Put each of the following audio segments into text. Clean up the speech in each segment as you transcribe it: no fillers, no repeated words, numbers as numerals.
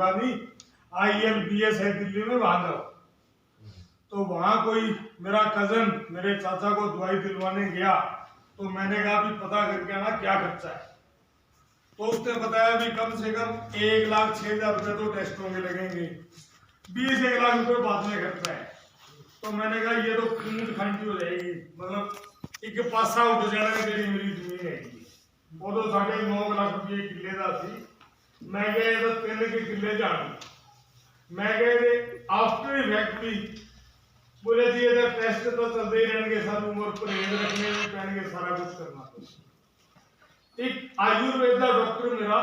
होगा नहीं, ILBS है दिल्ली में, वहां जाओ। तो वहां कोई मेरा कजन मेरे चाचा को दवाई दिलवाने गया, तो मैंने कहा भी पता करके आना क्या खर्चा है। तो उसने बताया भी कम से कम 1,06,000 रुपये तो टेस्टों के लगेंगे, 20-1 लाख रुपये बाद में खर्चा है। तो मैंने कहा ये तो खून खांटी हो जाएगी, मतलब एक पासा उठ जाना जी मेरी जमीन है। वो तो 9.5 लाख रुपये किले का सी। मैं गए तो 3 के किले जाना, मैं गए आफ्टर इफेक्ट भी बोले जी ये टेस्ट तो चलते ही रहेंगे, सब उम्र परहेज रखने में पैनगे, सारा कुछ करना। तो एक आयुर्वेद का डॉक्टर मेरा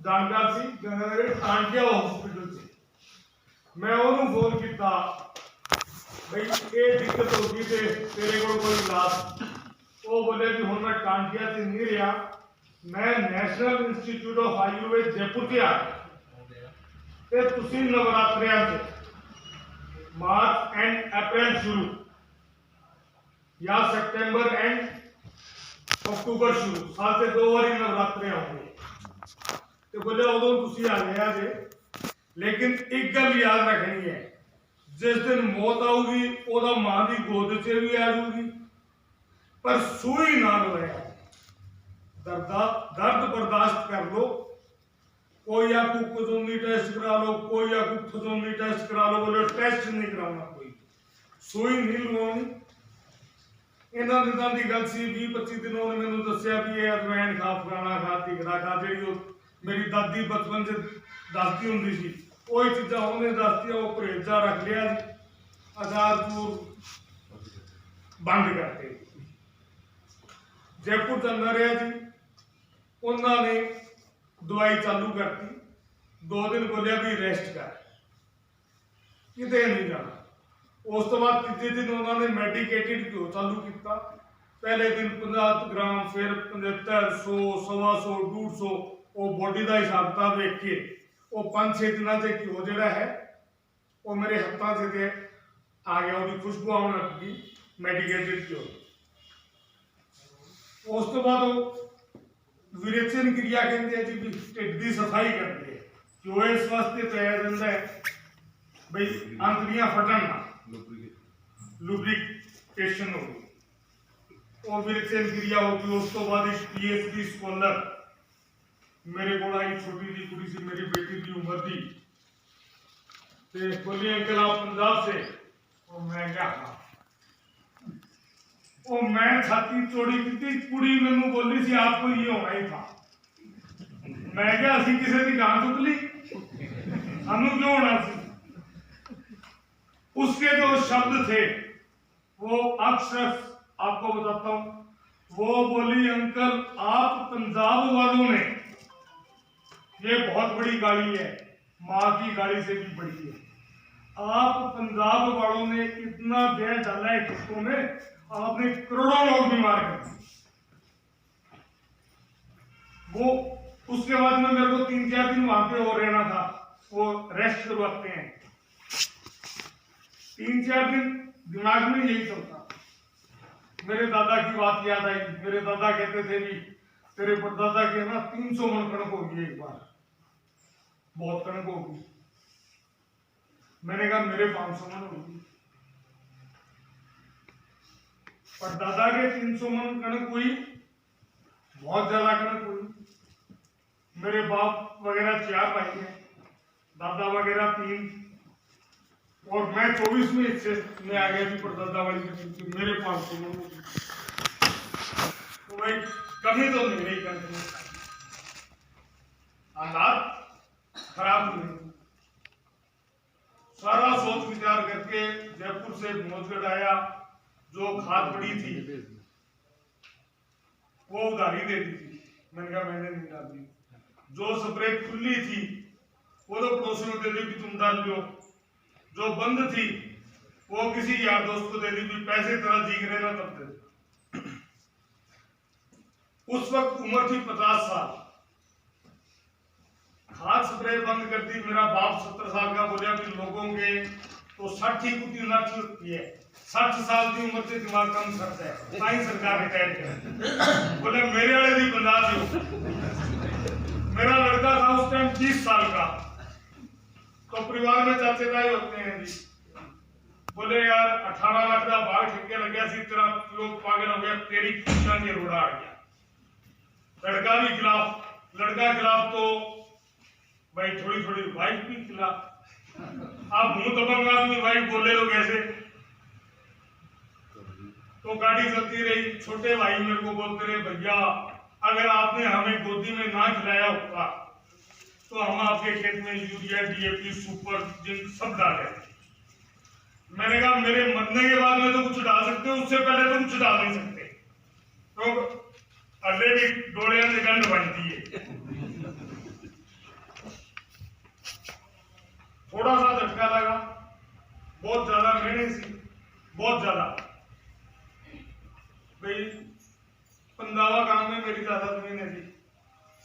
जानकार सी गंगानगर टांटिया हॉस्पिटल से, मैं उन्होंने फोन किया भाई ये दिक्कत होगी तेरे को कोई इलाज। वो बोले कि हम मैं टांटिया से नहीं रहा, मैं national institute of Ayurveda Jaipur से आ गया। तुसी नवरात्रियां से मार्च एंड अप्रैल शुरू या सितंबर एंड अक्टूबर शुरू, साल से 2 बार नवरात्रे होंगे। तो बोले उदों तुसी आ गया जे, लेकिन एक गल याद रखनी है, जिस दिन मौत आऊगी ओदा मां की गोद च भी आ जाऊगी, पर सुई ना लया। दर्द बर्दाश्त कर लो, कोई आपको कुजोनी टेस्ट करा लो, कोई आपको फजोनी टेस्ट करा लो, बोले टेस्ट नहीं कराना, कोई सुई नहीं लगवानी। इन्हों दिनों की गल सी 20-25 दिन उन्होंने मैंने दसिया भी ये अजवैन खा, फलाना खा, तिखड़ा खा, जी मेरी दादी बचपन से दसती होंगी सी, वही चीज़ा उन्हें दसती, वो परहेजा रख लिया जी, अचार चूर बंद करते। जयपुर चलना रहा जी, उन्होंने दवाई चालू करती, 2 दिन बोलिया भी रेस्ट कर, किते नहीं जाना। उस तो बाद तीजे दिन उन्होंने मेडिकेटेड घ्यो चालू किया, पहले दिन 50 ग्राम, फिर 75, 100, 125, 150, वो बॉडी का हिसाब किताब वेख के वो 5-6 दिनों से घ्यो जोड़ा है वो मेरे हाथों से आ गया, वो खुशबू आने लग गई मेडिकेटेड घ्यो। उस तो बाद वो विरेचन क्रिया कहते हैं जी, ढिड की सफाई करती है, जो इस वास्ते पाया जाता है भाई आंतड़ियां फटन ना, लुब्रिकेशन होगी, और विरेचन क्रिया होगी। उस तो बाद PhD स्कॉलर मेरे को आई, छोटी जी कुड़ी सी मेरी बेटी की उम्र थी, बोली अंकल आप पंजाब से, और मैं क्या वो मैं छाती चौड़ी की कुड़ी मैनू बोली सी आपको ये होना ही था। मैं क्या असी किसी की गां चुक ली, सानू क्यों होना सी। उसके जो शब्द थे वो अक्षर आपको बताता हूं, वो बोली अंकल आप पंजाब वालों ने, ये बहुत बड़ी गाड़ी है, माँ की गाड़ी से भी बड़ी है, आप पंजाब वालों ने इतना जहर डाला है खेतों में, आपने करोड़ों लोग बीमार कर दिए। वो उसके बाद में मेरे को 3-4 दिन वहां पे और रहना था, वो रेस्ट करवाते हैं, 3-4 दिन दिमाग में यही चलता। मेरे दादा की बात याद आई, मेरे दादा कहते थे भी तेरे परदादा के ना 300 मन कणक होगी एक बार, बहुत कणक होगी। मैंने कहा मेरे 500 मन होगी, पर दादा के 300 मन कणक हुई, बहुत ज्यादा कणक हुई। मेरे बाप वगैरह 4 भाई हैं, दादा वगैरह 3, और मैं 24 में हिस्से में आ गया जी परदादा वाली की, मेरे 500 मन होगी। तो भाई कमी तो नहीं रही, कंटिन्यू हालात खराब हुए। सारा सोच विचार करके जयपुर से मौजगढ़ आया, जो खाद पड़ी थी वो उधारी दे दी थी, मैंने कहा मैंने नहीं डाली। जो स्प्रे खुली थी वो तो पड़ोसियों को दे दी कि तुम डाल लो, जो बंद थी वो किसी यार दोस्त को दे दी कि पैसे तरह जीग रहे ना तब दे। उस वक्त उम्र थी 50 साल, खाद स्प्रे बंद कर दी। मेरा बाप 70 साल का, बोलिया कि लोगों के तो 60 ही कुछ नच लगती है, 60 साल की उम्र से दिमाग कम करता है, ताई सरकार रिटायर कर। बोले मेरे वाले भी 50 हो। मेरा लड़का था उस टाइम 30 साल का, तो परिवार में चाचेदाई होते हैं जी। बोले यार 18 लाख का भाग ठेके लग गया सी, तेरा लोग पागल हो गया, तेरी खुशियां के रोड़ा आ गया। लड़का भी खिलाफ, लड़का खिलाफ तो भाई थोड़ी थोड़ी वाइफ भी खिलाफ। आप मुंह दबंग आदमी वाइफ बोले लोग ऐसे, तो गाड़ी चलती रही। छोटे भाई मेरे को बोलते रहे, भैया अगर आपने हमें गोदी में ना खिलाया होता तो हम आपके खेत में यूरिया, डीएपी, सुपर, जिंक सब डाले। मैंने कहा मेरे मरने के बाद में तो कुछ डाल सकते हो, उससे पहले तो कुछ डाल नहीं सकते। तो अल्ले भी डोले ने गंड बनती है। थोड़ा सा झटका लगा, बहुत ज्यादा मैंने सी, बहुत ज्यादा भाई। पंजाबा गांव में मेरी ज्यादा जमीन है जी।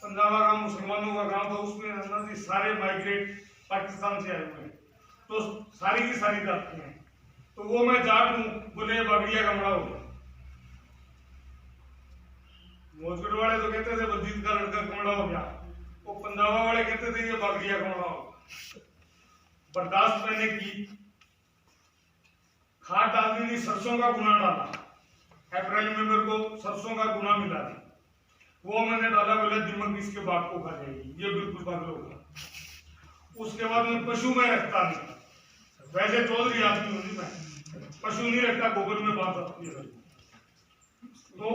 पंजाबा गांव मुसलमानों का गांव था, उसमें अंदर जी सारे माइग्रेट पाकिस्तान से आए हुए हैं, तो सारी की सारी जाती हैं। तो वो मैं जाट हूँ, बोले बागड़िया कमरा हो गया। मोजगढ़ वाले तो कहते थे बजीत का लड़का कमरा हो गया, वो पंजाबा वाले कहते थे ये बागड़िया कमरा हो गया। बर्दाश्त मैंने की, खाद डाल दी, सरसों का गुना डाला। अप्रैल में मेरे को सरसों का गुना मिला थी, वो मैंने डाला। बोले दिमाग इसके बाप को खा जाएगी, ये बिल्कुल पागल होगा। उसके बाद में पशु में रखता नहीं, वैसे चौधरी आदमी हूँ मैं, पशु नहीं रखता, गोबर में बात आती है। तो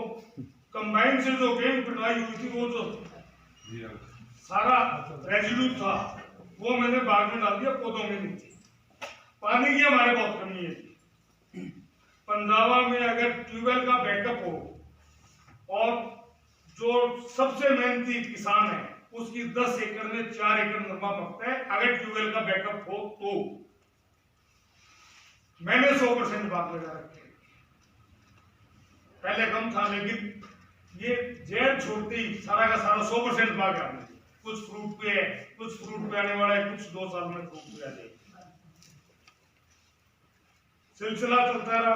कंबाइन से जो गेहूं पिटाई हुई थी, वो जो सारा रेजिड्यू था वो मैंने बाग में डाल दिया, पौधों में नहीं थी। पानी की हमारे बहुत कमी है। पंजाबा में अगर ट्यूबवेल का बैकअप हो, और जो सबसे मेहनती किसान है उसकी 10 एकड़ में 4 एकड़ नरमा पकता है, अगर ट्यूबवेल का बैकअप हो तो। मैंने 100% बाग लगा रखे, पहले कम था, लेकिन ये जेल छोड़ते ही सारा का सारा 100% बाग आ गया। कुछ फ्रूट पे है, कुछ फ्रूट पे आने वाला है, कुछ 2 साल में फ्रूट पे आ जाएगा। सिलसिला चलता रहा,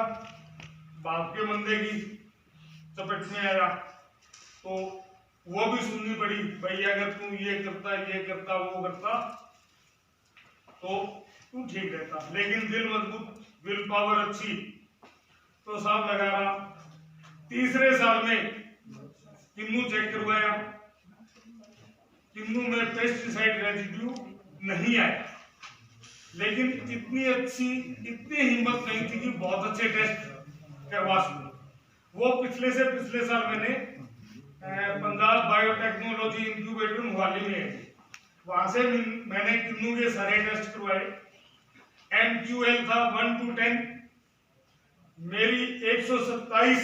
बाप के मंदे की चपेट में आया, तो वो भी सुननी पड़ी, भाई अगर तू ये करता वो करता तो तू ठीक रहता। लेकिन दिल मजबूत, विल पावर अच्छी, तो साफ लगा रहा। तीसरे साल में किन्नू चेक करवाया, किन्नू में पेस्टिसाइड रेजिड्यू नहीं आया। लेकिन इतनी हिम्मत नहीं थी कि बहुत अच्छे टेस्ट करवा सकूं। वो पिछले साल मैंने पंजाब बायोटेक्नोलॉजी इंक्यूबेटर मोहाली में है, वहां से मैंने किन्नू के सारे टेस्ट करवाए। MQL था 1 to 10, मेरी 127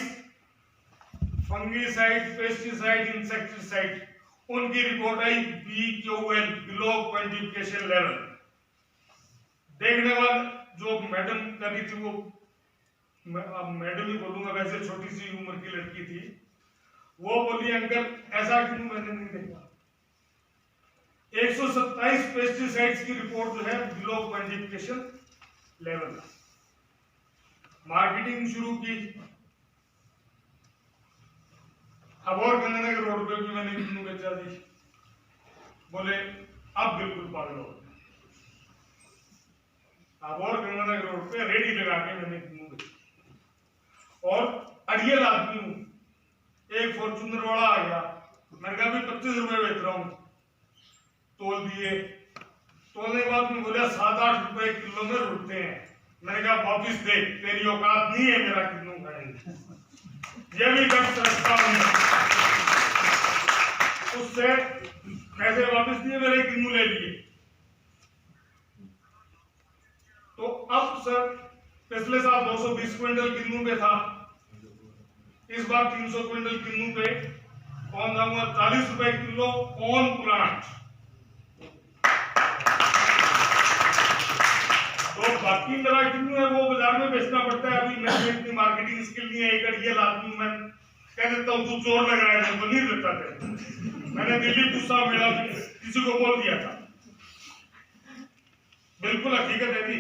फंगीसाइड, पेस्टिसाइड, इंसेक्टिसाइड, उनकी रिपोर्ट आई BQL, बिलो क्वांटिफिकेशन लेवल। देखने बाद जो मैडम कर रही थी, वो मैडम ही बोलूंगा, वैसे छोटी सी उम्र की लड़की थी, वो बोली अंकल ऐसा क्यों मैंने नहीं देखा। 127 पेस्टिसाइड्स की रिपोर्ट जो है बिलो क्वांटिफिकेशन लेवल। मार्केटिंग शुरू की, अबोर गंगानगर रोड पे भी मैंने किन्नू बेचा दी। बोले अब बिल्कुल पागल हो गए। अबोर गंगानगर रोड पे रेडी लगा के मैंने किन्नू बेचा, और अड़ियल आदमी हूं। एक फॉर्चूनर वाला आ गया, मैंने कहा भी 25 रुपए बेच रहा हूं, तोल दिए। तोलने के बाद में बोला 7-8 रुपए किलो में रुकते हैं। मैंने कहा वापिस दे, तेरी औकात नहीं है मेरा किन्नू खाने। ये भी गट रखता हूं। उससे पैसे वापस दिए, मेरे किन्नू ले लिए। तो अब सर पिछले साल 220 क्विंटल किन्नू पे था, इस बार 300 क्विंटल किन्नू पे पहुंच जाऊंगा। 40 रुपए किलो ऑन प्लांट। तो बाकी मेरा किन्नू है वो बाजार में बेचना पड़ता है। अभी मेरी इतनी मार्केटिंग स्किल नहीं है, एक अड़ियल आदमी मैं कह देता हूँ तू चोर लगाया था, तो नहीं देता थे। मैंने दिल्ली गुस्सा मेरा किसी को बोल दिया था, बिल्कुल हकीकत है जी।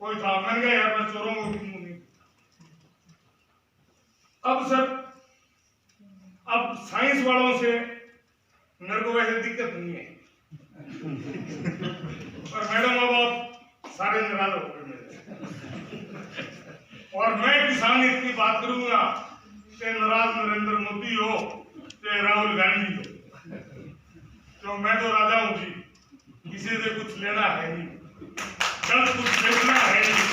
कोई था, मैंने कहा यार मैं चोरों को किन्नू नहीं। अब सर, अब साइंस वालों से मेरे को वैसे दिक्कत नहीं है। और मैडम अब आप सारे नाराज हो गए मेरे। और मैं किसान हित की बात करूंगा, चाहे नाराज नरेंद्र मोदी हो चाहे राहुल गांधी हो, तो मैं तो राजा हूं जी, किसी से कुछ लेना है नहीं, जब कुछ बेचना है नहीं,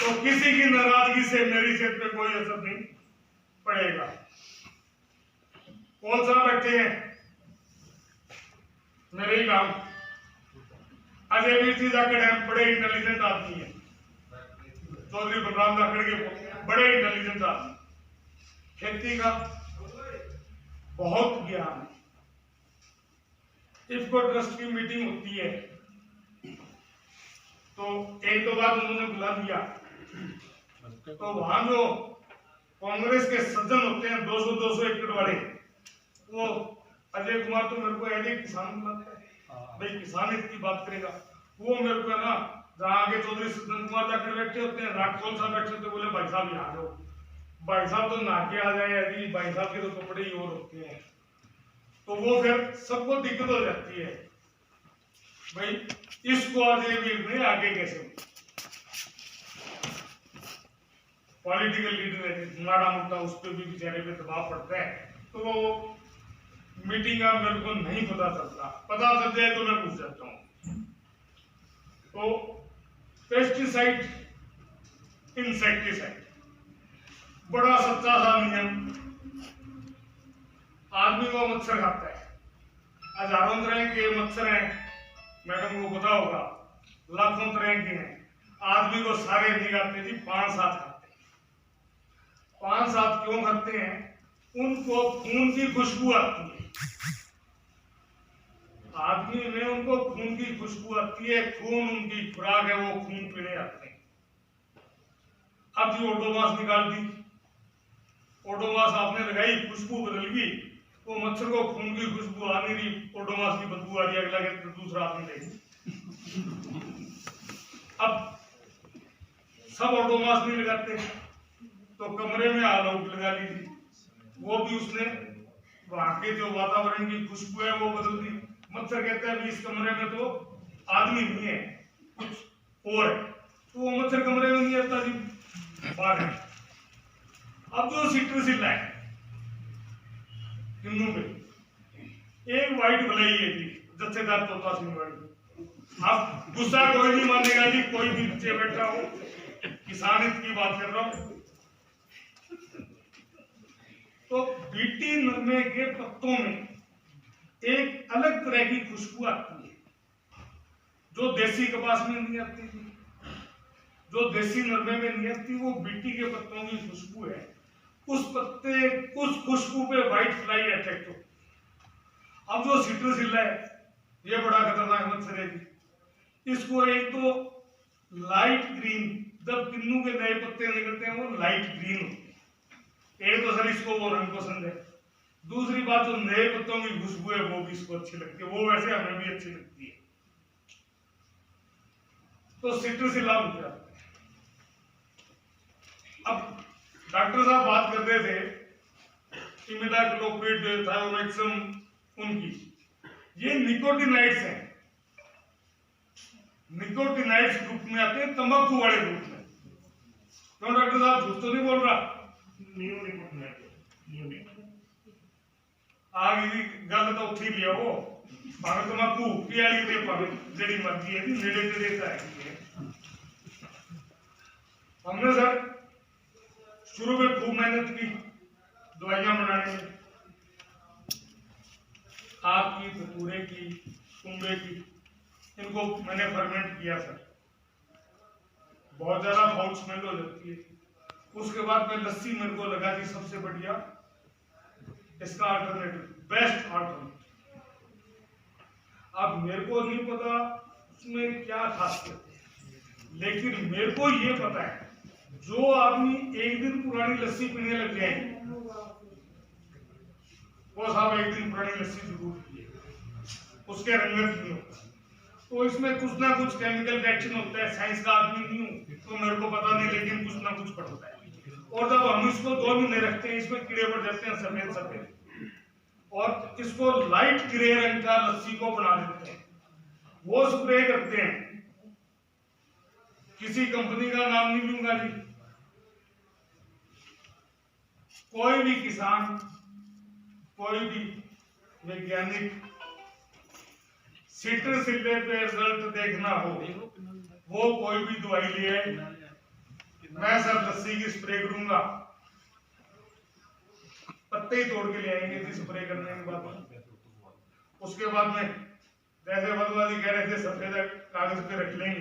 तो किसी की नाराजगी से मेरी सेहत पे कोई असर नहीं पड़ेगा। कौन सा बैठे हैं मेरे ही काम, अजय वीर जी जाखड़ है, बड़े इंटेलिजेंट आदमी है, चौधरी बलराम जाखड़ के बड़े इंटेलिजेंट आदमी, खेती का बहुत ज्ञान है। इफको ट्रस्ट की मीटिंग होती है तो एक दो बार उन्होंने बुला दिया, तो वहां जो कांग्रेस के सज्जन होते हैं 200-200 एकड़ वाले, वो अजय कुमार तो मेरे को ऐसे किसान बुलाते हैं, भाई किसान हित की बात करेगा, वो मेरे को है ना, जहाँ आगे चौधरी सज्जन कुमार जाकर बैठे होते हैं, राठौर साहब बैठे होते, बोले भाई साहब यहाँ जाओ, भाई साहब तो नाके आ जाए, यदि भाई साहब के तो कपड़े ही और होते हैं, तो वो फिर सबको दिक्कत हो जाती है, भाई इसको अजय वीर ने आगे कैसे, पॉलिटिकल लीडर है माड़ा मोटा, उस पर भी बेचारे पे दबाव पड़ता है, तो वो मीटिंग का मेरे को नहीं पता चलता, पता चल जाए तो मैं पूछ जाता हूँ। तो पेस्टिसाइड इंसेक्टिसाइड बड़ा सच्चा सा नियम, आदमी को मच्छर खाता है, हजारों तरह के मच्छर हैं, मैडम को पता होगा, लाखों तरह के हैं, आदमी को सारे नहीं खाते जी, 5-7 खाते हैं। 5-7 क्यों खाते हैं? उनको खून की खुशबू आती है, आदमी में उनको खून की खुशबू आती है, खून उनकी खुराक है, वो खून पीने आते हैं। अब जी ओडोमॉस निकाल दी, ओडोमॉस आपने लगाई, खुशबू बदल गई, वो मच्छर को खून की खुशबू आ नहीं रही, ओडोमॉस की बदबू आ रही, अगला के दूसरा आदमी लेगी। अब सब ओडोमॉस नहीं लगाते, तो कमरे में ऑल आउट लगा लीजिए, वो भी उसने वहां के जो वातावरण की खुशबू है वो बदल दी। मच्छर कहता है इस कमरे में तो आदमी नहीं है, कुछ और है, तो वो मच्छर कमरे में नहीं आता जी, बाहर है। अब जो सिट्रसिल्ला है हिंदू में, एक व्हाइट भलाई है जी, जत्थेदार तोता सिंह वाली, आप गुस्सा कोई नहीं मानेगा जी, कोई भी नीचे बैठा हो, किसान हित की बात कर रहा हूं। तो बीटी नरमे के पत्तों में एक अलग तरह की खुशबू आती है, जो देसी कपास में नहीं आती थी, जो देसी नरमे में नहीं आती, वो बीटी के पत्तों की खुशबू है। उस पत्ते, उस खुशबू पे व्हाइट फ्लाई अट्रैक्ट हो। अब जो सिट्रसिल्ला है, ये बड़ा खतरनाक मच्छर है जी, इसको एक तो लाइट ग्रीन, जब किन्नू के नए पत्ते निकलते हैं वो लाइट ग्रीन होते हैं, एक तो सर इसको वो रंग पसंद है, दूसरी बात जो नए पत्तों की खुशबू है वो भी इसको अच्छी लगती है, वो वैसे हमें भी अच्छी लगती है, तो सिट्रसिल्ला हो जाता है। अब डॉक्टर साहब बात कर रहे थे इमिडाक्लोप्रिड, थायोमेक्सम, उनकी, ये निकोटिनाइड्स हैं, निकोटिनाइड्स ग्रुप में आते हैं, तंबाकू वाले ग्रुप में। क्यों डॉक्टर साहब, झूठ तो नहीं बोल रहा? आगे गल तो उठी लिया वो, भावे तंबाकू पियाली दे, भावे जेड़ी मर्जी है, नेड़े ते देता है। हमने सर शुरू में खूब मेहनत की दवाइयां बनाने में, आग की, धतूरे की, कुंबे की, इनको मैंने फर्मेंट किया सर, बहुत ज्यादा फाउल स्मेल हो जाती है। उसके बाद में लस्सी मेरे को लगा कि सबसे बढ़िया इसका अल्टरनेटिव, बेस्ट अल्टरनेटिव। अब मेरे को नहीं पता उसमें क्या खासियत है, लेकिन मेरे को ये पता है, जो आदमी एक दिन पुरानी लस्सी पीने लग जाए, वो साहब एक दिन पुरानी लस्सी जरूर पिए, उसके रंगत नहीं होता, तो इसमें कुछ ना कुछ केमिकल रिएक्शन होता है। साइंस का आदमी नहीं हूं तो मेरे को पता नहीं, लेकिन कुछ ना कुछ पड़ता है। और जब हम इसको 2 महीने रखते हैं, इसमें कीड़े पड़ जाते हैं सफेद सफेद, और इसको लाइट ग्रे रंग का लस्सी को बना देते हैं। वो स्प्रे करते हैं, किसी कंपनी का नाम नहीं लूंगा जी। कोई भी किसान, कोई भी वैज्ञानिक सिट्रसिल्ले पे रिजल्ट देखना हो, वो कोई भी दवाई लिए, मैं सर लस्सी की स्प्रे करूंगा, पत्ते ही तोड़ के ले आएंगे जी स्प्रे करने के बाद। उसके बाद में जैसे बदवादी कह रहे थे सफेद कागज पे रख लेंगे,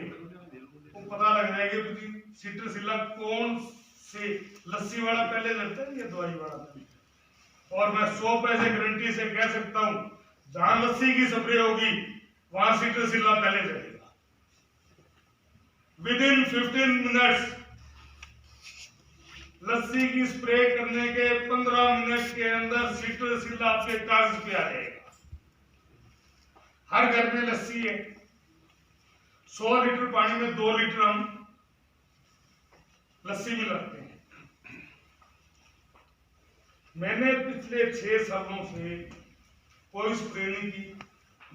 तो पता लग जाएगा कि सिट्रसिल्ला कौन से लस्सी वाला पहले लगता है या दवाई वाला। और मैं 100 पैसे गारंटी से कह सकता हूं, जहां लस्सी की स्प्रे होगी वहां सिट्रसिल्ला पहले लगेगा। विद इन 15 मिनट्स लस्सी की स्प्रे करने के 15 मिनट के अंदर सिट्रसिल्ला आपके कागज पे आ जाएगा। हर घर में लस्सी है, 100 लीटर पानी में 2 लीटर हम लस्सी मिलाते हैं। मैंने पिछले 6 सालों से कोई स्प्रे नहीं की।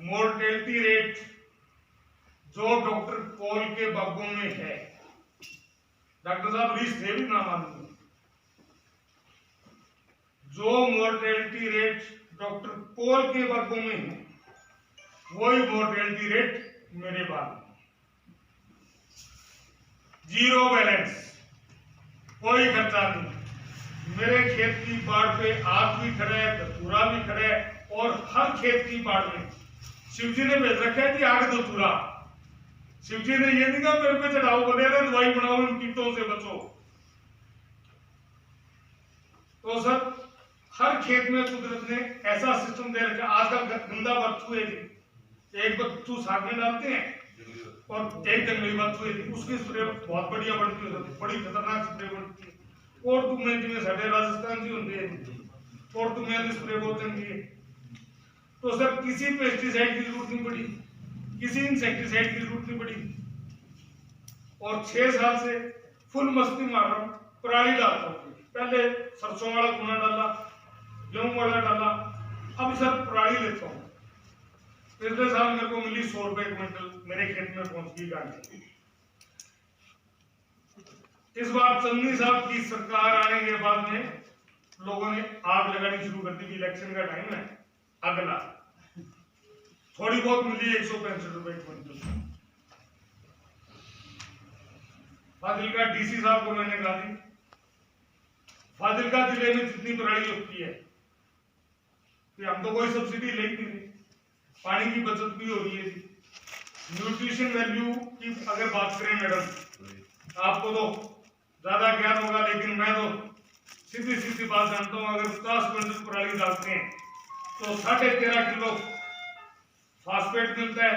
मोर्टेलिटी रेट जो डॉक्टर पॉल के बागों में है, डॉक्टर साहब रीस थे भी ना मालूम, जो मोर्टेलिटी रेट डॉक्टर पॉल के बागों में है, वही मोर्टेलिटी रेट मेरे बाग में। 0 बैलेंस, कोई खर्चा नहीं। मेरे खेत की बाड़ पे आग भी खड़ा है, धतूरा भी खड़ा है, और हर खेत की बाड़ में शिवजी ने भेज रखा है कि आग धतूरा। शिवजी ने ये नहीं कहा मेरे पे चढ़ाओ, बने रहे दवाई बनाओ, इन कीटों से बचो। तो सर हर खेत में कुदरत ने ऐसा सिस्टम दे रखा। आजकल गंदा बच्चू है, एक बच्चू साग में डालते हैं और एक जंगली बच्चू है, उसकी स्प्रे बहुत बढ़िया बनती है, बड़ी खतरनाक स्प्रे बनती है। और तुम्हें जिन्हें साढ़े राजस्थान जी होंगे, और तुम्हें स्प्रे बोलते हैं। तो सर किसी पेस्टिसाइड की जरूरत नहीं पड़ी, किसी इंसेक्टिसाइड की जरूरत नहीं पड़ी। और 6 साल से फुल मस्ती मार रहा हूँ, पराली डालता हूँ। पहले सरसों वाला गुना डाला, गेहूं वाला डाला, अब सर पराली लेता हूँ। पिछले साल मेरे को मिली 100 रुपए क्विंटल, मेरे खेत में पहुंच गई गांठी। इस बार चन्नी साहब की सरकार आने के बाद में लोगों ने आग लगानी शुरू कर दी। इलेक्शन का टाइम है, अगला थोड़ी बहुत मिली 165 रुपए क्विंटल। फाजिलका डीसी साहब को मैंने कहा थी, फाजिलका जिले में जितनी पराली होती है कि हम तो कोई सब्सिडी ले ही नहीं, पानी की बचत भी हो रही है। न्यूट्रिशन वैल्यू की अगर बात करें मैडम, आपको तो ज्यादा ज्ञान होगा, लेकिन मैं तो सीधी सीधी बात जानता हूं। अगर 50 क्विंटल पराली डालते हैं तो 13.5 किलो फास्फेट मिलता है,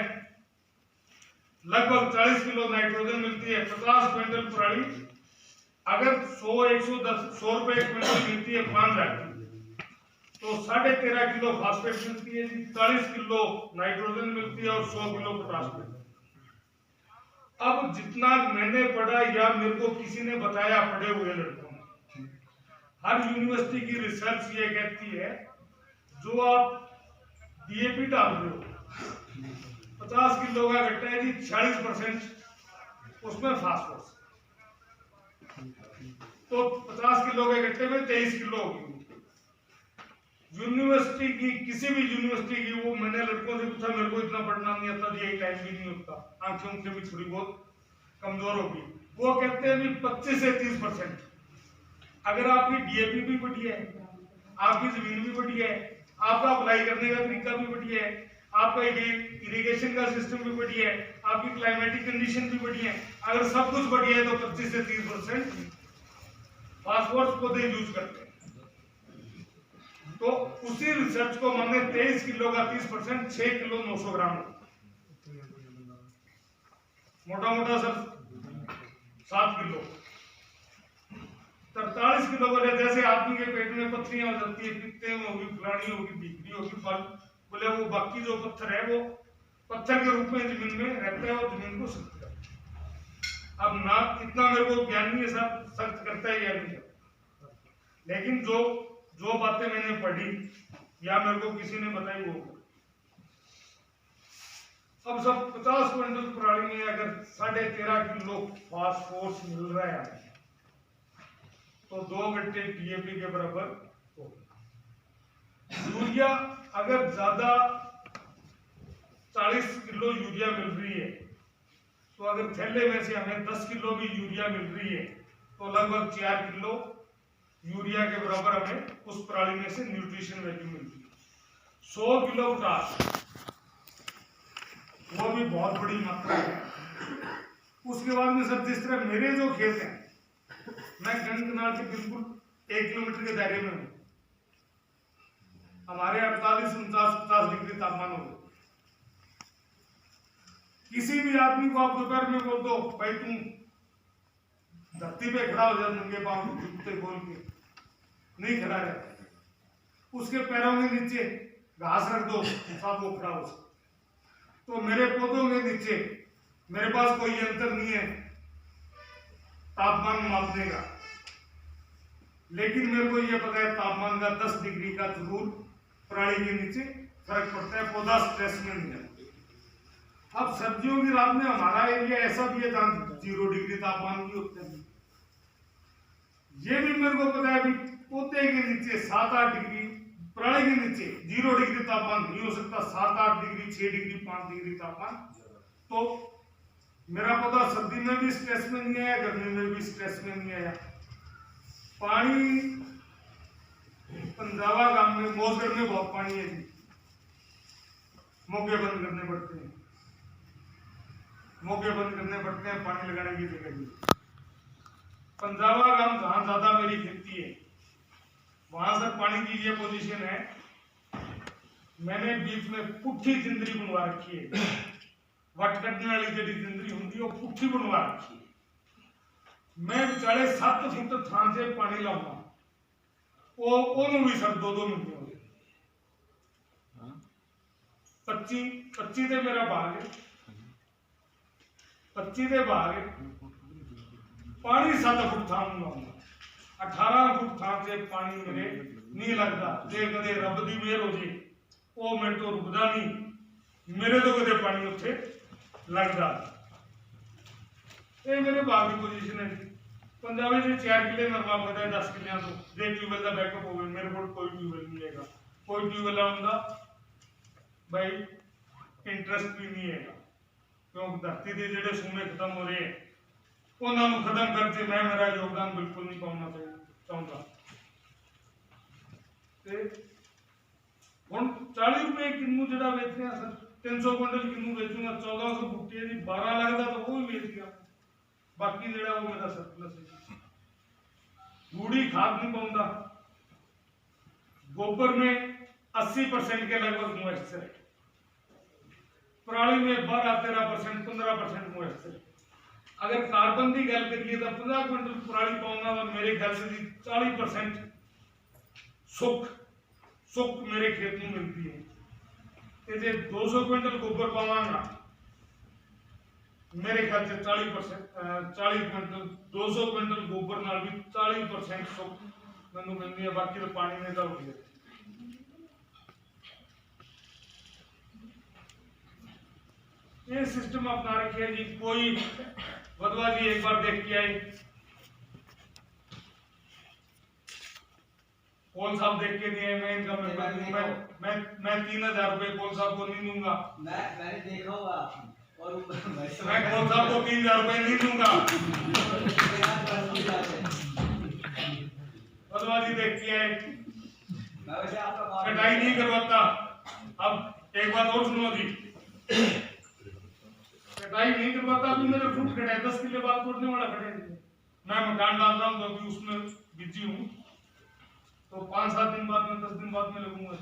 लगभग 40 किलो नाइट्रोजन मिलती है। 50 क्विंटल पराली अगर 100 रुपए क्विंटल मिलती है 5,000 की, तो 13.5 किलो फास्फेट मिलती है, 40 किलो नाइट्रोजन मिलती है और 100 किलो पोटाश मिलती है। अब जितना मैंने पढ़ा या मेरे को किसी ने बताया पढ़े हुए लड़कों ने, हर यूनिवर्सिटी की रिसर्च ये कहती है, जो आप डीएपी डाल रहे हो 50 किलो का गट्टा है जी, 46% उसमें फास्फोरस, तो 50 किलो के गट्टे में 23 किलो होगी। यूनिवर्सिटी की, किसी भी यूनिवर्सिटी की, वो मैंने लड़कों से पूछा, मेरे को इतना पढ़ना नहीं आता जी, एक टाइम भी नहीं होता, आंखें उनसे भी थोड़ी बहुत कमजोर होगी। वो कहते हैं भी 25 से 30%। अगर आपकी डीएपी भी बढ़िया है, आपकी जमीन भी बढ़िया है, आपका अप्लाई करने का तरीका भी बढ़िया है, आपका इरिगेशन का सिस्टम भी बढ़िया है, आपकी क्लाइमेटिक कंडीशन भी बढ़िया है, अगर सब कुछ बढ़िया है तो 25 से 30% फास्फोरस पौधे यूज करते हैं। तो उसी रिसर्च को माने 23 किलो का 30%, 6 किलो 900 ग्राम, मोटा मोटा सर 7 किलो। 43 किलो बोले, जैसे आदमी के पेट में पत्थरियां हो जाती है, पित्ते होगी, फलानी होगी, भीखरी होगी, फल बोले, वो बाकी जो पत्थर है वो पत्थर के रूप में जमीन में रहता है और जमीन को सख्त करता है। अब ना इतना मेरे को ज्ञान नहीं है साहब, सख्त करता है या नहीं, लेकिन जो बातें मैंने पढ़ी या मेरे को किसी ने बताई वो। अब सब 50 क्विंटल पराली में अगर 13.5 किलो फास्फोरस मिल रहा है हमें, तो 2 घंटे टीएपी के बराबर होगा। यूरिया अगर ज्यादा 40 किलो यूरिया मिल रही है, तो अगर थैले में से हमें 10 किलो भी यूरिया मिल रही है, तो लगभग 4 किलो यूरिया के बराबर हमें उस पराली में से न्यूट्रिशन वैल्यू मिलती है। 100 किलो पोटाश, वो भी बहुत बड़ी मात्रा है। उसके बाद में सर जिस तरह मेरे जो खेत हैं, मैं गंग कनाल के बिल्कुल 1 किलोमीटर के दायरे में हूँ। हमारे 48, 49, 50 डिग्री तापमान हो गए। किसी भी आदमी को आप दोपहर में बोल दो भाई तुम धरती पे खड़ा हो जा, नंगे पांव जूते खोल के, नहीं खड़ा रहता। उसके पैरों के नीचे घास रख दो, सब वो खड़ा हो सकता। तो मेरे पौधों के नीचे मेरे पास कोई यंत्र नहीं है तापमान मापने का, लेकिन मेरे को यह पता है तापमान का 10 डिग्री का जरूर पराली के नीचे फर्क पड़ता है, पौधा स्ट्रेस में नहीं है। अब सर्दियों की रात में हमारा एरिया ऐसा भी है जहां 0 डिग्री तापमान भी होते हैं। ये भी मेरे को पता है कि पौधे के नीचे 7-8 डिग्री, पराली के नीचे 0 डिग्री तापमान नहीं हो सकता, 7-8 डिग्री, 6 डिग्री, 5 डिग्री तापमान। तो मेरा पौधा सर्दी में भी स्ट्रेस में नहीं आया, गर्मी में भी स्ट्रेस में नहीं आया। पानी पंजाबा गांव में, मोजगढ़ में बहुत पानी है जी, मोगे बंद करने पड़ते हैं, मोगे बंद करने पड़ते हैं पानी लगाने की जगह नहीं। पंजाबा गांव जहां ज्यादा मेरी खेती है, वहां से पानी की ये पोजीशन है, मैंने बीच में पुट्ठी जिंदरी बनवा रखी है, वट कटने वाली जी जिंदरी होती है, वो पुट्ठी बनवा रखी है। मैं बेचारे 7 फुट थान से पानी लाऊंगा, वो भी सर 2-2 मिनट हो गए। 25 से मेरा भाग है, 25 से भाग है, पानी 7 फुट थान लाऊंगा, 18 फुट थान से पानी मेरे नहीं लगता। जे कदे रब दी मेहर हो जी, वो मेरे तो रुकदा नहीं, मेरे तो कदे पानी उत्थे लगता। ये मेरे बाग की पोजीशन है। पंजाबी से 4 किले मरवा पता है 10 किलियां तो जे ट्यूबवेल का बैकअप हो गया। मेरे को कोई ट्यूबवेल नहीं लेगा, कोई ट्यूबवेल आऊंगा भाई इंटरेस्ट भी नहीं है, क्योंकि धरती के जेडे सूमे खत्म हो रहे हैं, उन्होंने खत्म करके मैं मेरा योगदान बिल्कुल नहीं पाना चाहूंगा। हम 40 रुपए किन्नू जड़ा बेचते हैं सर, 300 क्विंटल किन्नू बेचूंगा, 1400 बुट्टी है जी, 12 लगता तो वो भी बेच गया, बाकी जड़ा वो मेरा सरप्लस है। रूढ़ी खाद नहीं पाऊंगा, गोबर में 80% के लगभग मॉइस्चर है, पराली में 12-13%, 15% मॉइस्चर है। अगर कार्बन की गल करिए तो 50 क्विंटल पराली पाऊंगा और मेरे ख्याल से 40% सुख मेरे खेत में मिलती है। जे 200 क्विंटल गोबर पावांगा, मेरे ख्याल से 40 क्विंटल 200 क्विंटल गोबर नाल भी 40% सुख मैनू मिलती है, बाकी तो पानी ने तो हो गया। ये सिस्टम अपना रखे जी। कोई वधवा जी एक बार देख के आई, कौन साहब देख के नहीं आए, मैं इनका मैं 3000 रुपए कौन साहब को नहीं दूंगा। मैंने देखा होगा और मैं कौन साहब को 3000 रुपए नहीं दूंगा। वधवा जी देख के आए, कटाई नहीं करवाता। अब एक बात और सुनो जी, कटाई नहीं करवाता, अभी मेरे फ्रूट कटे 10 किलो बाद तोड़ने वाला कटे, मैं मकान डाल रहा हूँ तो अभी उसमें बिजी हूँ, तो 5-7 दिन बाद में 10 दिन बाद में लगूंगा।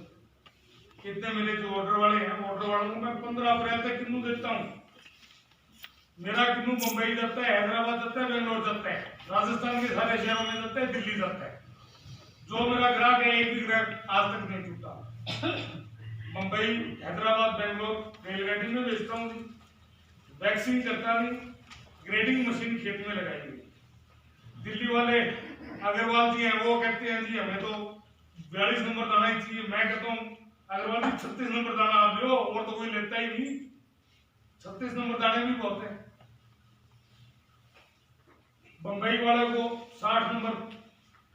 कितने मेरे जो ऑर्डर वाले हैं, ऑर्डर वालों को मैं 15 अप्रैल तक किन्नू देता हूँ। मेरा किन्नू मुंबई जाता है, हैदराबाद जाता है, बेंगलोर जाता है, राजस्थान के सारे शहरों में जाता है, दिल्ली जाता है। जो मेरा ग्राहक है, एक भी ग्राहक आज तक नहीं छूटा। मुंबई, हैदराबाद, बेंगलोर रेलगाड़ी में भेजता हूँ, वैक्सीन करता नहीं, ग्रेडिंग मशीन खेत में लगाई हुई। दिल्ली वाले अग्रवाल जी हैं, वो कहते हैं जी हमें तो 42 नंबर दाना ही चाहिए। मैं कहता हूँ अग्रवाल जी 36 नंबर दाना आप लो, और तो कोई लेता ही नहीं। 36 नंबर दाने भी बहुत है। बंबई वाले को 60 नंबर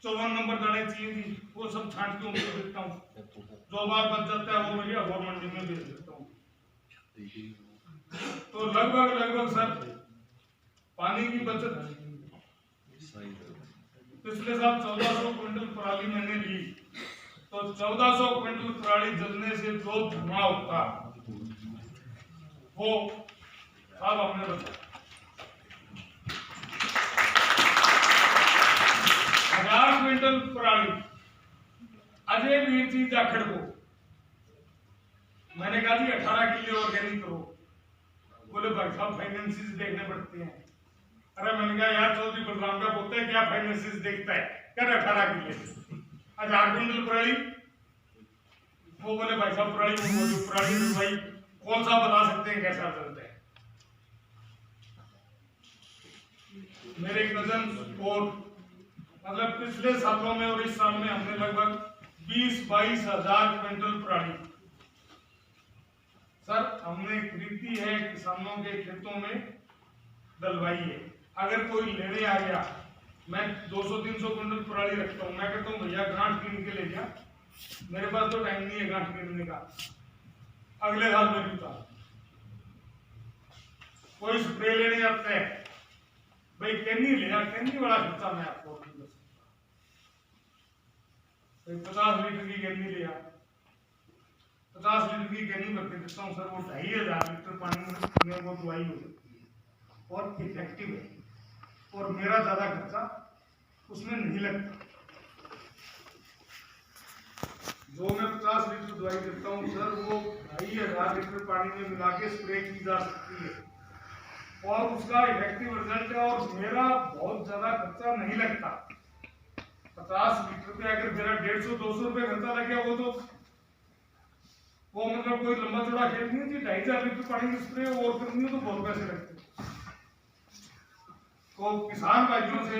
54 नंबर दाने चाहिए थी, वो सब छांट के उनको देता हूँ। जो बार बच जाता है वो मेरी अबोर मंडी में बेच देता हूँ। तो लगभग सर पानी की बचत पिछले साल 1400 क्विंटल पराली मैंने ली, तो 1400 क्विंटल पराली जलने से जो धुआं होता वो सब हमने बचा। 1000 क्विंटल पराली अजय वीर जी जाखड़ को मैंने कहा जी 18 किलो ऑर्गेनिक करो। बोले भाई साहब फाइनेंसिस देखने पड़ते हैं। अरे मैंने कहा यार चौधरी बलराम का पोता है, क्या फाइनेंसिस देखता है, कर 18 किलो 1000 क्विंटल पराली। वो बोले भाई साहब पराली भाई कौन सा बता सकते हैं कैसा चलता है। मेरे कजन और मतलब पिछले सालों में और इस साल में हमने लगभग 20-22 हजार क्विंटल पराली सर हमने खरीदी है, किसानों के खेतों में डलवाई है। अगर कोई लेने आ गया, मैं 200-300 क्विंटल पराली रखता हूँ, मैं कहता हूँ भैया गांठ कीन के ले जा, मेरे पास तो टाइम नहीं है गांठ कीनने का, अगले साल में भी था। कोई स्प्रे लेने जाते हैं, भाई कैनी ले जा, कैनी बड़ा खर्चा मैं आपको 50 लीटर की कैनी लिया, 50 लीटर की कैनी भर के देता हूँ सर, वो 2500 लीटर पानी में वो दवाई हो सकती है और इफेक्टिव है और मेरा ज्यादा खर्चा उसमें नहीं लगता। जो मैं 50 लीटर दवाई देता हूँ सर, वो 2500 लीटर पानी में मिला के स्प्रे की जा सकती है और उसका इफेक्टिव रिजल्ट है और मेरा बहुत ज्यादा खर्चा नहीं लगता। 50 लीटर पे अगर मेरा 150-200 रुपए खर्चा लग गया, वो मतलब कोई लंबा चौड़ा खेल नहीं है जी। 2500 लीटर पानी की स्प्रे और करनी हो तो बहुत पैसे लगते हैं। तो किसान भाइयों से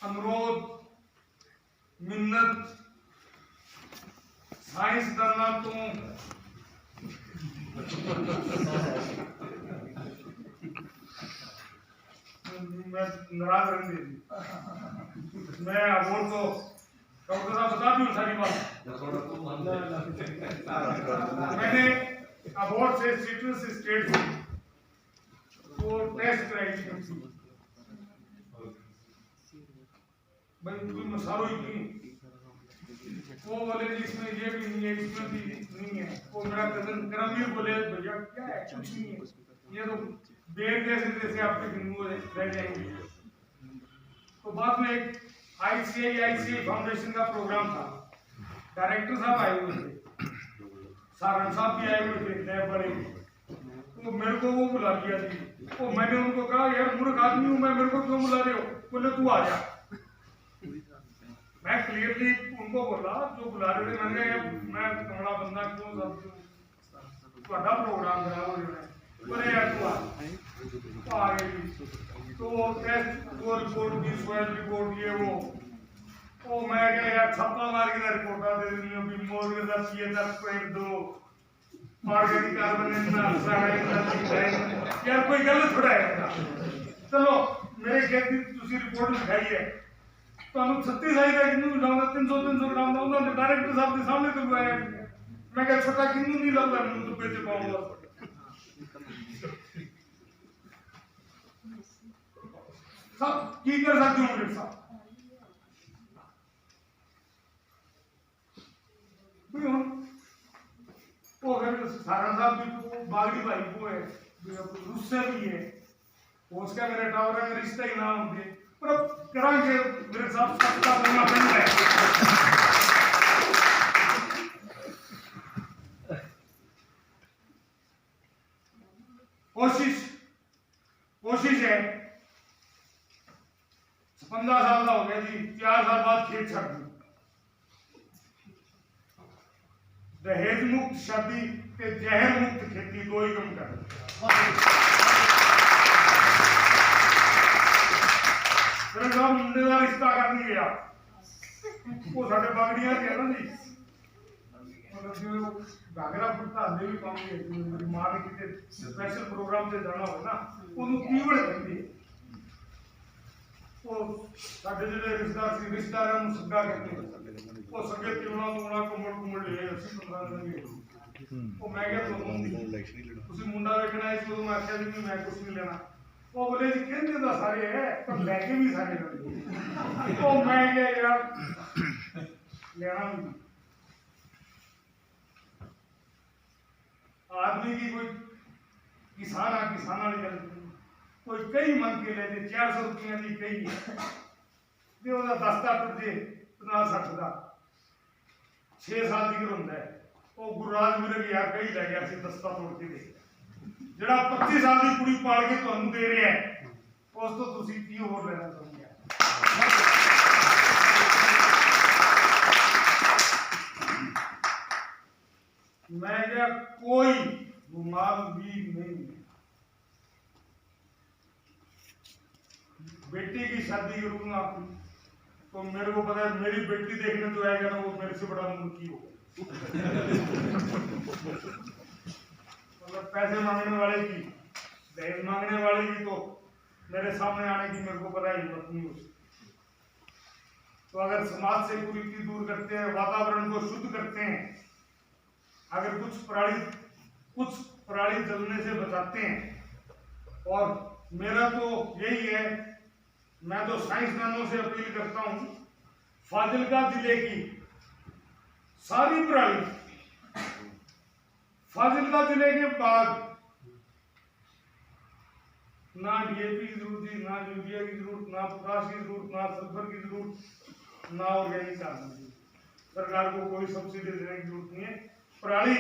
अनुरोध, मिन्नत, साइंसदाना तो मैं नाराज रहने दीजिए, मैं अबोर्ड तो डॉक्टर साहब बता दूं सारी बात। मैंने अबोर्ड से सिट्रस स्टेट को टेस्ट कराई थी भाई, कोई मसालों ही नहीं, वो बोले जी इसमें ये भी नहीं है, इसमें भी नहीं है। वो मेरा कजन करमवीर बोले भैया क्या है, कुछ नहीं है, ये तो बेर जैसे आपके गिनू रह जाएंगे। तो बाद में एक ICI फाउंडेशन का प्रोग्राम था, डायरेक्टर साहब आए हुए थे, सारण साहब भी आए हुए थे नए बड़े, तो मेरे को वो बुला लिया जी। तो मैंने उनको कहा यार मूर्ख आदमी हूँ मैं, मेरे को क्यों बुला रहे हो? बोले तू आ जा। मैं क्लियरली उनको बोला जो बुला रहे थे, मैंने कहा मैं कमला बंदा क्यों बड़ा प्रोग्राम खराब हो जाए, बोले यार तू आ गई। तो टेस्ट वो रिपोर्ट की सोयल रिपोर्ट ये वो मैं क्या यार छप्पा मार के रिपोर्ट दे दी अभी मोर के साथ ये 10.2 ऑर्गेनिक कार्बन यार कोई गलत थोड़ा है। चलो मेरे खेत की तुसी रिपोर्ट लिखाई है तो हम 36 आई का किन्नू लाऊंगा 300 ग्राम का, उन्होंने डायरेक्टर साहब के सामने तो बुलाया। मैं क्या छोटा किन्नू नहीं लाऊंगा, मैं तो बेच पाऊंगा। सब की कर सकते हो मेरे साथ वो अगर सारा साहब भी तो बागड़ी भाई को है, उससे भी है, उसका मेरा टावर है, रिश्ता ही ना होंगे पर करांगे मेरे साथ सबका बोलना बन है। कोशिश है 15 साल का हो गया जी, 4 साल बाद खेत छड़ दी। दहेज मुक्त शादी के जहर मुक्त खेती दो ही कम कर। मुंडे का रिश्ता कर नहीं गया, वो साढ़े बागड़ियां के है ना जी, मतलब जो घाघरा कुर्ता हल्ले भी पाऊंगे मेरी माँ ने कितने स्पेशल प्रोग्राम से जाना हो ना उन्होंने कीवर्ड कहती है वो साढ़े जिले रिश्तेदार है उन्हें सगा कहते हैं वो सगे तिलना तुमना कुमड़ ले ऐसी पंद्रह दिन वो मैं क्या तो उसी मुंडा देखना है इसको मैं अच्छा दिन मैं कुछ नहीं लेना वो बोले जी कहते तो सारे है पर लेके भी सारे करते तो मैं क्या यार लेना नहीं आदमी की कोई किसान वाली गल कोई कई मन के ले 400 रुपया की कई दे 10 टुट दे 50-60 का 6 साल की होंगे वो गुरुराज मेरे यार कई लै गया 10 तोड़ के दे जरा 25 साल की कुड़ी पाल के तुहानू दे रहा है उस तो तुसी की होर लेना चाहोगे मैं क्या कोई रुमाल भी नहीं बेटी की शादी करूंगा तो मेरे को पता है मेरी बेटी देखने तो आएगा ना वो मेरे से बड़ा मूर्खी होगा मतलब पैसे मांगने वाले की दहेज मांगने वाले की तो मेरे सामने आने की मेरे को पता ही हिम्मत नहीं होती तो अगर समाज से कुरीति दूर करते हैं वातावरण को शुद्ध करते हैं अगर कुछ पराली जलने से बचाते हैं और मेरा तो यही है मैं तो साइंसदानों से अपील करता हूं फाजिलका जिले की सारी पराली फाजिलका जिले के बाग ना डीएपी की जरूरत थी ना यूरिया की जरूरत ना पोटाश की जरूरत ना सल्फर की जरूरत ना ऑर्गेनिक खाद की सरकार को कोई सब्सिडी देने की जरूरत नहीं है पराली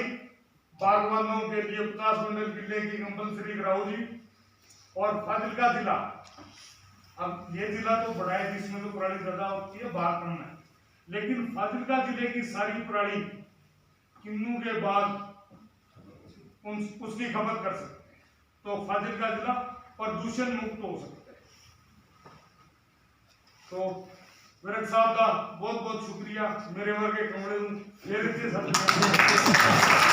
बागवानों के लिए 50 क्विंटल किले की कंपलसरी कराओ जी और फाजिलका जिला अब ये जिला तो बड़ा है जिसमें तो पराली ज्यादा होती है बाहर कम है लेकिन फाजिलका जिले की सारी पराली किन्नू के बाद उसकी खपत कर सकते हैं तो फाजिलका जिला प्रदूषण मुक्त हो सकता है तो विरक साहब का बहुत बहुत शुक्रिया मेरे वर्गे कमरे फिर से सब